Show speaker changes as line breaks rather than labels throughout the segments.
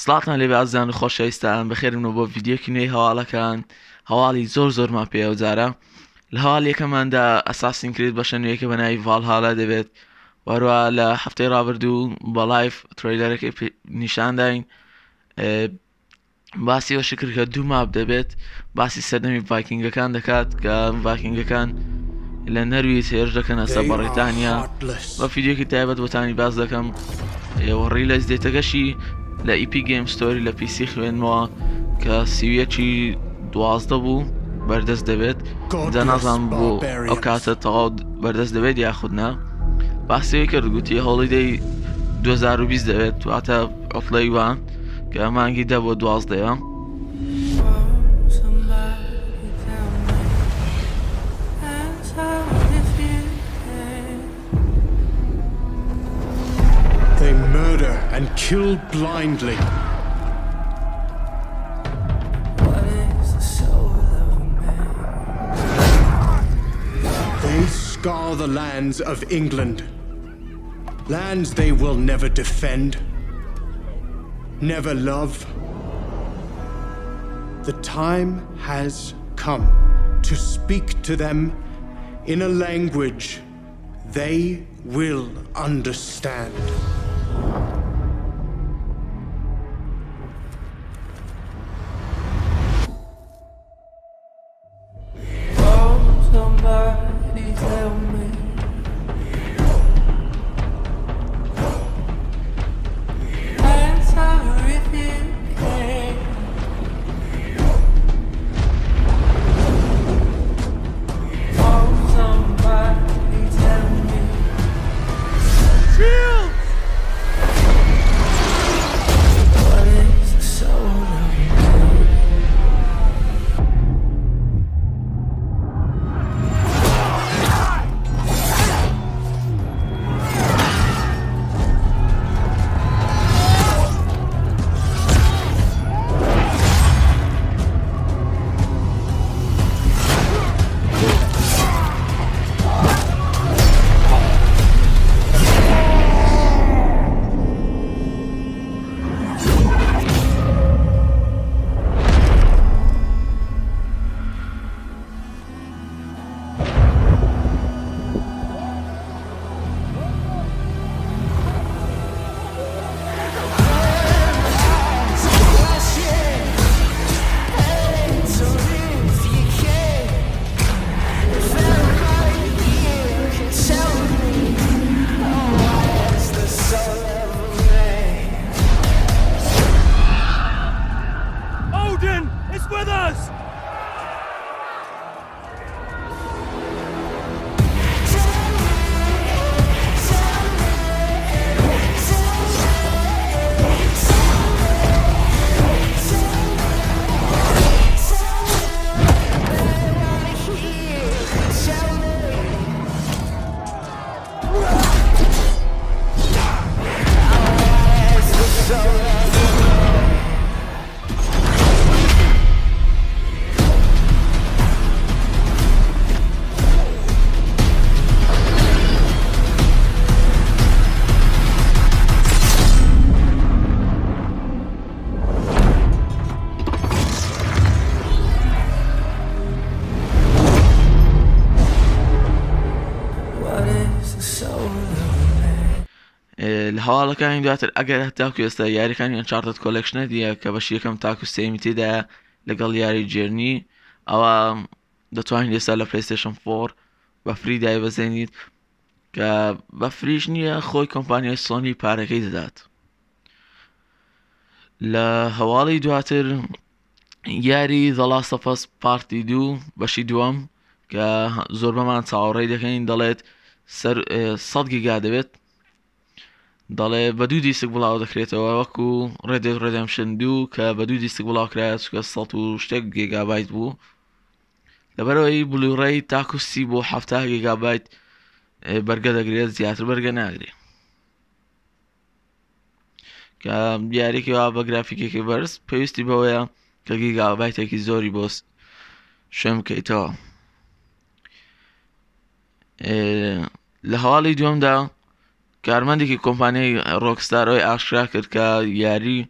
سڵاتان لێ بەعزیزان و خۆشەویستان بەخێرمنەوە بۆ ڤیدیۆکی نوێی هەواڵەکان. هەواڵی زۆرمان پێ ئەوجارە لە هەواڵ یەکەماندا ئەساسین کرێت بەشە نوێیەکە بە ناوی ڤالهالا دەبێت. وەروە لە هەفتەی ڕابردوو بە لایڤ ترەیلەرەکەی نیشانداین باسی ئەوەش کرد کە دوو ماپ دەبێت، باسی سەردەمی ڤایکینگەکان دەکات کە ڤایکینگەکان لە نەروی هێرش دەکەنە سەر بەڕێتانیا. بە ڤیدیۆکی تایبەت بۆتانی باز دەکەم ئێوەڕی لە دێتەگەشی لە ئیپی گەیم ستۆری لە پیسی خوێنمەوە کە سیویەکی 12 بوو بەردەست دەبێت. جا نازانم بۆ ئەو کاتە تەواو بەردەست دەبێت یاخودنا. باسیەوەی کرد گوتی هۆڵیدەی 2020 دەبێت، واتە ئۆفلەی وان کە مانگی 10 بۆ 12.
They murder and kill blindly. They scar the lands of England. Lands they will never defend, never love. The time has come to speak to them in a language they will understand.
Somebody tell me. Answer if you can. Oh, somebody tell me. Shield! What is the soul of man?
With us!
لە هەواڵەکانی دواتر ئەگەر هەتاکو ئێستا یاریەکانی ئەنچارتد کۆلێکشنە دیە کە بەشی یەکەم تاکو سێمی تێدایە لەگەڵ یاری جێرنی، ئەوە دەتوانین ئێستا لە پلەیستێشن 4 بە فری دایبەزێنیت کە بە فریش نییە، خۆی کۆمپانیای سۆنی پارەکەی دەدات. لە هەواڵی دواتر یاری The Last of Us پارتی 2 بەشی دووەم کە زۆر بەمان چاوەڕێی دەکەین، دەڵێت 100 گیگا دەبێت، دەڵێ بە 2 دیسک بڵاو دەکرێتەوە وەکو Red Dead Redemption 2 کە بە 2 دیسک بڵاو کرایە چکە 100 و شتێک گیگابایت بوو. لەبەرەوەی بلوڕێی تاکو 30 بۆ 70 گیگابایت بەرگە دەگرێت، زیاتر بەرگە ناگرێت. کە دیارێکی وا بە گرافیکێکی بەرز پێویستی بەوەیە کە گیگابایتێکی زۆری بۆ شوێن بکەیتەوە. لە هەواڵی دووەمدا کارمەندێکی کۆمپانیای ڕۆکستار ئەوەی ئاشکرا کرد کە یاری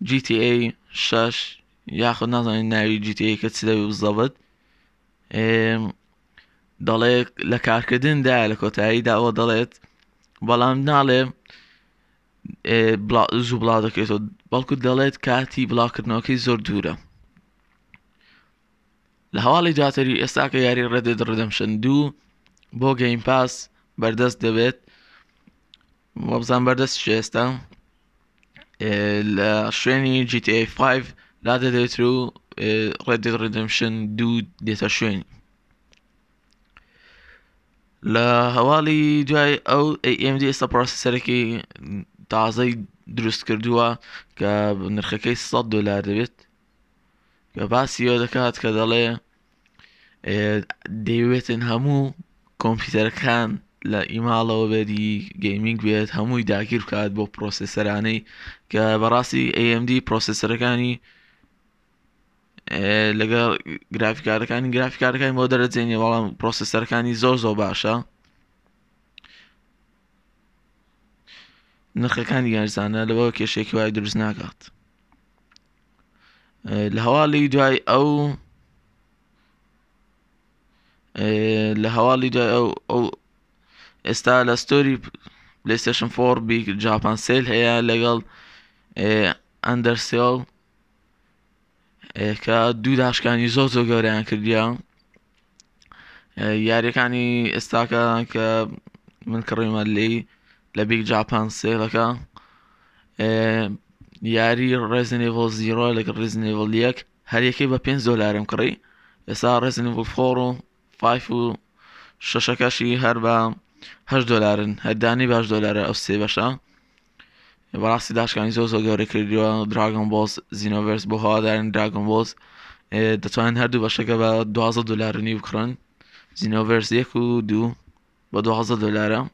GTA 6 یاخود نازانین ناوی GTA کە چی دەبێ بزەبت دەڵێ لە کارکردندایە لە کۆتاییدا ئەوە دەڵێت بەڵام ناڵێ زوو بڵاو دەکرێتەوە بەڵکو دەڵێت کاتی بڵاوکردنەوەکەی زۆر دوورە لە هەواڵی دواتری ئێستا کە یاری Red Dead Redemption 2 بۆ گەیم پاس بەردەست دەبێت وەبزان بەردەست ئێستا لە شوێنی GTA 5 لا دەدەێت و Red Dead Redemption 2 دێتە شوێنی لە هەواڵی دوای ئەو AMD ئێستا پرۆسیسەرێکی تازەی دروست کردووە کە نرخەکەی $100 دەبێت کە باسی ئەوە دەکات کە دەڵێ دەیەوێتن هەموو کۆمپیوتەرەکان لە ئیماڵەوە بێتی گەیمینگ بێت هەمووی داگیر بکات بۆ پرۆسیسەرانەی کە بەڕاستی AMD پرۆسیسەرەکانی لەگەڵ گرافیکارەکانی بۆ دەرەجێنی بەڵام پرۆسیسەرەکانی زۆر باشە نرخەکانی یارزانە لەوە کێشێکی وای دروست ناکات لە هەواڵی دوای ئەو ئێستا لە ستۆری PlayStation 4 بیگ جاپان سێل هەیە لەگەڵ ئەندەرسێڵ کە دوو داشکانی زۆر گەورەیان کردیان یاریەکانی ئێستاکە کە من کڕیمە لە بیگ جاپان سێلەکە یاری Resident Evil 0 لەگەڵ Resident Evil 1 هەریەکەی بە $5 کڕی ئێستا Resident Evil 4 و 5 و 6ەکەشی هەر بە $8 هەردانی $8 ئەو سێ بەشە بەڕاستی داشکانی زۆر گەورە کردیوە Dragon Ball Xenoverse بۆ هەوادارن Dragon Balls دەتوانن هەردوو بەشەکە بە $12 بکڕن Xenoverse 1 و 2 بە $12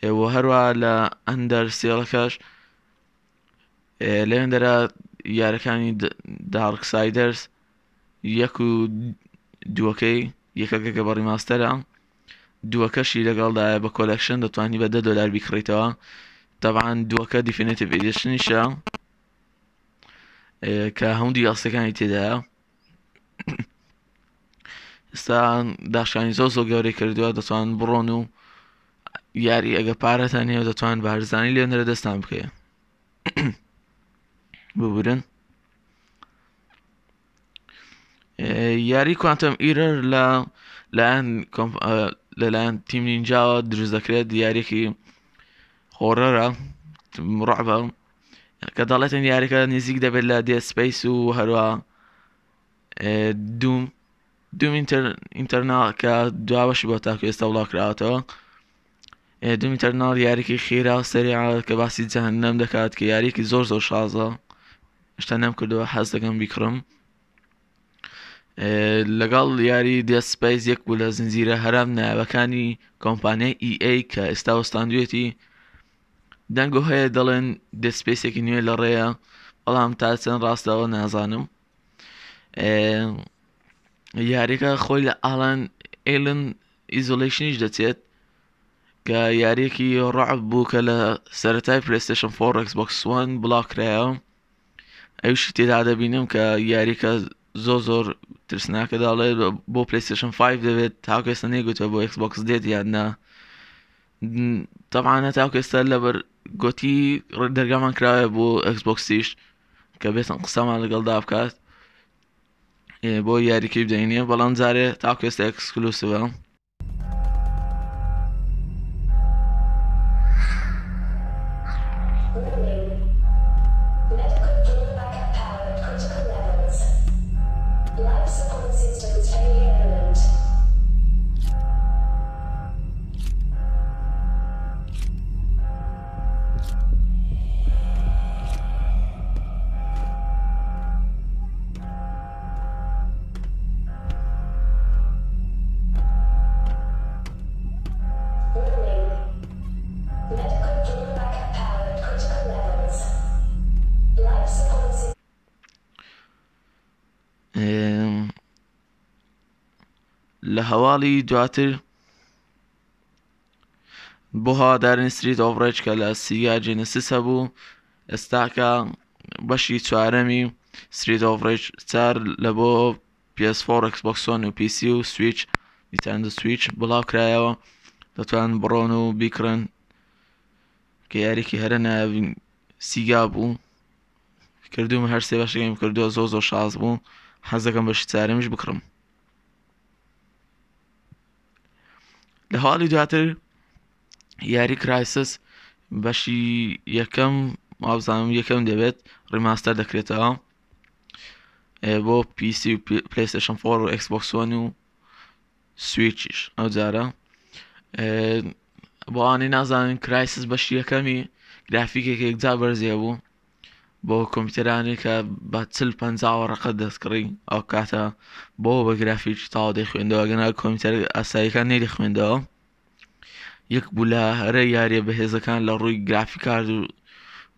و هەروە لە ئەندەرسێڵەکەش لەوێندەرە یارەکانی Darksiders 1 و 2ەکەی یەکەکە بە ڕیماستەرە دووەکەشی لەگەڵدایە بە کۆلەکشن دەتوانی بە $10 بیکڕیتەوە طبعا دووەکە Definitive Editionیشە کە هەموو دیاسەکانی تێدایە ئێستا داشکانی زۆر گەورەی کردووە دەتوان بڕۆن و یاری ئەگە پارەتان هەیە دەتوان بە هەرزانی لێنەرە دەستان بکەیە ببورن یاری کوانتەم ئیرەر لەلایەن تیم نینجاوە دروست دەکرێت یاریێکی هۆرەرە ڕعبە کە دەڵێتن یاریەکە نزیک دەبێت لە Dead Space و هەروە دوم ئینتەرنال کە دواوەشی بۆ تاکو ئێستا وڵاکراوەتەوە دوم ئینتەرنال یاریێکی خێرا و سەریعە کە باسی جەهەنەم دەکات کە یاریێکی زۆر شازە هێشتا نەم کردووە حەز دەکەم بیکڕم لەگەڵ یاری Dead Space 1 بوو لە زنجیرە هەرام نایابەکانی کۆمپانیای EA کە ئێستا وەستاندوێتی دەنگۆ هەیە دەڵێن Dead Space-ێکی نوێ لە ڕێیە بەڵام تا چەند ڕاستەوە نازانم یاریەکە خۆی لە Alien Isolation دەچێت کە یاریەکی ڕعب بوو کە لە سەرەتای PlayStation 4 Xbox One بڵاوکرایەوە ئەوشی تێدا دەبینم کە یاریەکە زۆر ترسناکە داڵێ بۆ PlayStation 5 دەبێت تاکو ئێستا نێگوتوە بۆ Xbox دێت یاننا طبعا تاکو ئێستا لەبەر گوتی دەرگامان کراوە بۆ Xbox تیش کە بێتن قسەمان لەگەڵدا بکات بۆ یاریکەی بدەینێ بەڵام جارێ تاکو ئێستا ئەکسکلوسیڤە لە هەواڵی دواتر بۆ هەوادارن Streets of Rage کە لە Sega Genesis هەبوو ئێستاکە بەشی چوارەمی Street of Rage 4 لە بۆ PS4 Xbox One و PC و Switch Nintendo Switch بڵاو کرایەوە دەتوان بڕۆن و بیکڕن کە یاریکی هەرە ناوین سیگا بوو کردومە هەر سێ بەشەکەیم کردووە زۆر شاز بوو حەزەکەم بەشی چارەمیش بکڕم لە هەواڵی دواتر یاری کرایسس بەشی یەکەم وابزانم یەکەم دەبێت ڕیماستەر دەکرێتەوە بۆ PC و PlayStation 4 و Xbox One و سویچیش ئەو جارە بۆ ئەوانەی نازانن کرایسس بەشی یەکەمی گرافیکێک یەکجا بەرزێ بوو بۆ کۆمپیوتەرانی کە بە 40-50 وەرەقە دەستکڕی ئەو کاتە بۆ بە گرافیکی تاوا دەیخوێندەوە گەنا کۆمپیوتەر ئاساییەکان نەیدەخوێندەوە یەک بوو لە هەرە یاریە بەهێزەکان لە ڕووی گرافیکارد و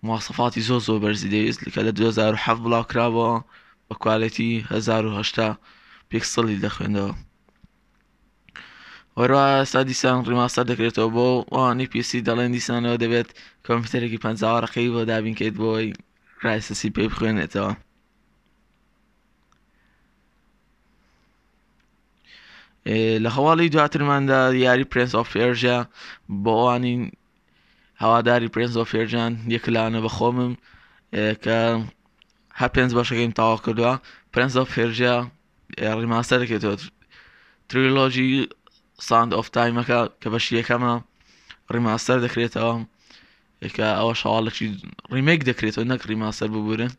مواصفاتی زۆر بەرزی دەویست کە لە 2007 بڵاو کرابەوە بە کوالەتی 1080 پیکسڵی دەخوێندەوە وەروە ئێستا دیسان ڕیماستەر دەکرێتەوە بۆ ئەوانەی PC دەڵێن دیسانەوە دەبێت کۆمپیوتەرێکی 50 وەرەقەی بۆ دابینکەیت بۆی کرایسسی پێی بخوێنێتەوە لە هەواڵی دواترماندا یاری Prince of Persia بۆ ئەوانی هەواداری Prince of Persia یەکلانە بەخۆمم کە هەر 5 بەشەکەیم تاوا کردووە Prince of Persia ڕیماستەر دەکرێتەوە تریلۆژی Sound of Time-ەکە کە بەشی یەکەمە ڕیماستەر دەکرێتەوە کە ئەوەش هەواڵێکی ریمێک دەکرێتەوە نەک ڕیماستەر ببورن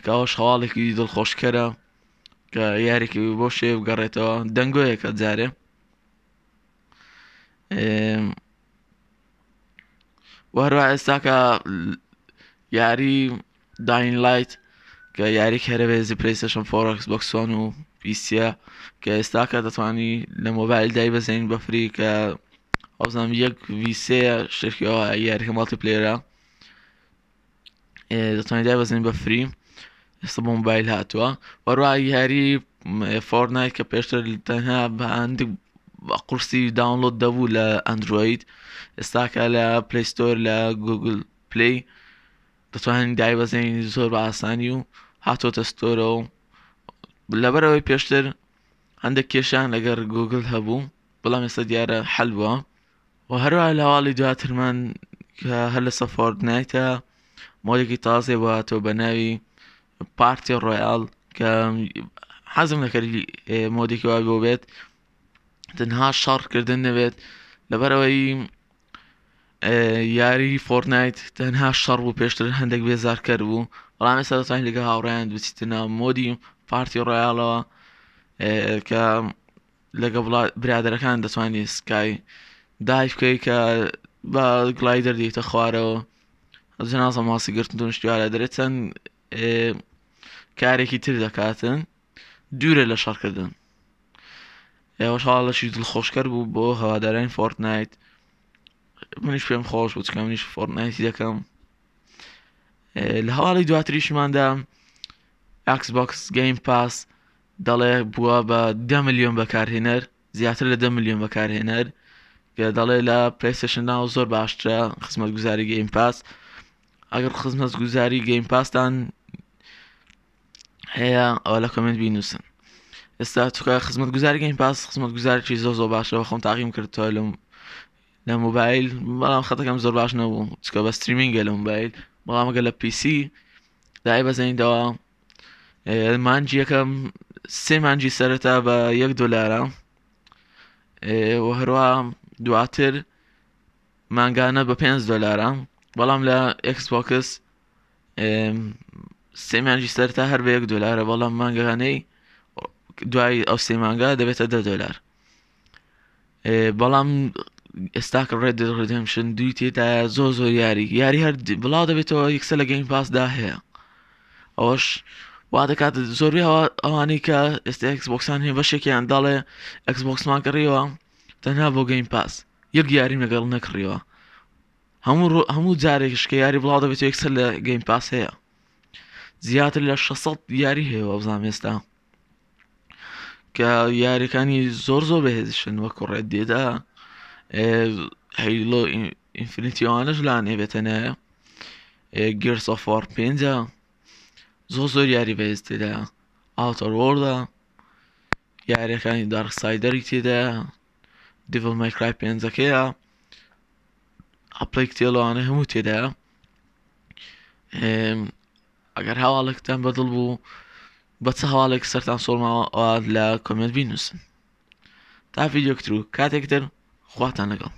کە ئەوەش هەواڵێکی دڵخۆشکەرە کە یارێکی بۆ شێ بگەڕێتەوە دەنگۆیەکە جارێ وەروە ئێستا کە یاری Dying Light کە یاریک هەرەبێزی PlayStation 4 Xbox One و PC کە ئێستا کە دەتوانی لە مۆبایل دای بەزین بەفری کە ئەوزانم یەک V3 شرکەوە یاریکە مالتیپلێرە دەتوانی دای بەزین بەفری ئێستا بۆ مۆبایل هاتووە وەروە یاری فۆرنایت کە پێشتر تەنها بە هەندێک قورسی داونلۆد دەبوو لە ئەندروید ئێستا کە لە پلەی ستۆر لە گوگل پلەی دەتوانین دای بەزین زۆر بە ئاسانی و هاتۆتە ستۆرەوە لەبەرەوەی پێشتر هەندێک کێشان لەگەر گوگل هەبوو بەڵام ئێستا دیارە حەل بووە و هەروە لە هەواڵی دواترمان کە هەر لەسەر فۆرتنایتە مۆدێکی تازێ بۆ هاتۆ بە ناوی پارتی ڕۆیال کە حەزم نەکردی مۆدێکی وا بۆ بێت تەنها شەڕکردن نەبێت لەبەرەوەی یاری فۆرتنایت تەنها شەڕ بوو پێشتر هەندێک بێزارکەر بوو بەڵام ئێستا دەتوانین لەگەڵ هاوڕێیان بچیتە ناو مۆدی پارتی ڕۆیالەوە کە لەگە برادەرەکان دەتوانێت سکای دایڤ بکەی کە بە گلایدەر دێتە خوارەوە جەنازە ماسی گرتن شتیوارە دەرێت چەند کارێکی تر دەکاتن دوورە لە شەڕکردن ئێوەش هەواڵەشی دڵخۆشکەر بوو بۆ هەوادارانی فۆرتنایت منیش پێم خۆش بوو چکە منیش فۆرتنایتی دەکەم لە هەواڵی دواتریشماندا Xbox Game Pass دەڵێ بووە بە 10 ملیۆن بەکارهێنەر زیاتر لە 10 ملیۆن بەکارهێنەر کە دەڵێ لە PlayStation ناو زۆر باشترە خزمەتگوزاری Game Pass ئەگەر خزمەتگوزاری Game Passتان هەیە ئەوە لە کۆمنت بینووسن ئێستا توکە خزمەتگوزاری Game Pass خزمەتگوزارێکی زۆر باشە بە خۆم تاقیم کردەوە لە مۆبایل بەڵام خەتەکەم زۆر باش نەبوو چکە بە ستریمینگە لە مۆبایل بەڵام ئەگەر لە PC دای بەزەینەوە مانجی یەکەم 3 مانجی سەرەتا بە $1 و هەروە دواتر مانگانە بە $5 بەڵام لە Xbox 3 مانجی سەرەتا هەر بە $1 بەڵام مانگانەی دوای ئەو 3 مانگا دەبێتە $10 بەڵام ئێستا کە Red Dead Redemption 2 تێدا زۆر یاری هەر بڵاو دەبێتەوە یەکسەر لە Game Passدا هەیە ئەوەش وا دەکات زۆربەی ئەوانەی کە ئێستا Xboxان هەیە بەشێکیان دەڵێ Xboxمان کڕیەوە تەنها بۆ Game Pass یەک یاریم لەگەڵ نەکڕیەوە هەموو جارێکش کە یاری بڵاو دەبێتەوە یەکسەر لە Game Pass هەیە زیاتر لە 600 یاری هەیە بەزانام ئێستا کە یاریەکانی زۆر بەهێزشن وەکو Red Deadە Halo Infinity ئەوانەش لان هێبێتە نایە Gears of War 5 زۆر یاری بەهێز تێدایە ئاوتەر وۆردا یاریەکانی دارک سایدەری تێدایە دیڤڵ مایکرای 5ەکەیە ئەپلەی کتێڵەوانە هەموو تێدایە ئەگەر هەواڵێکتان بەدڵ بوو بە چه هەواڵێک سەرتان سۆڵماوە لە کۆمنت بینووسن تا ڤیدیۆ کتر و کاتێک تر خواتان لەگەڵ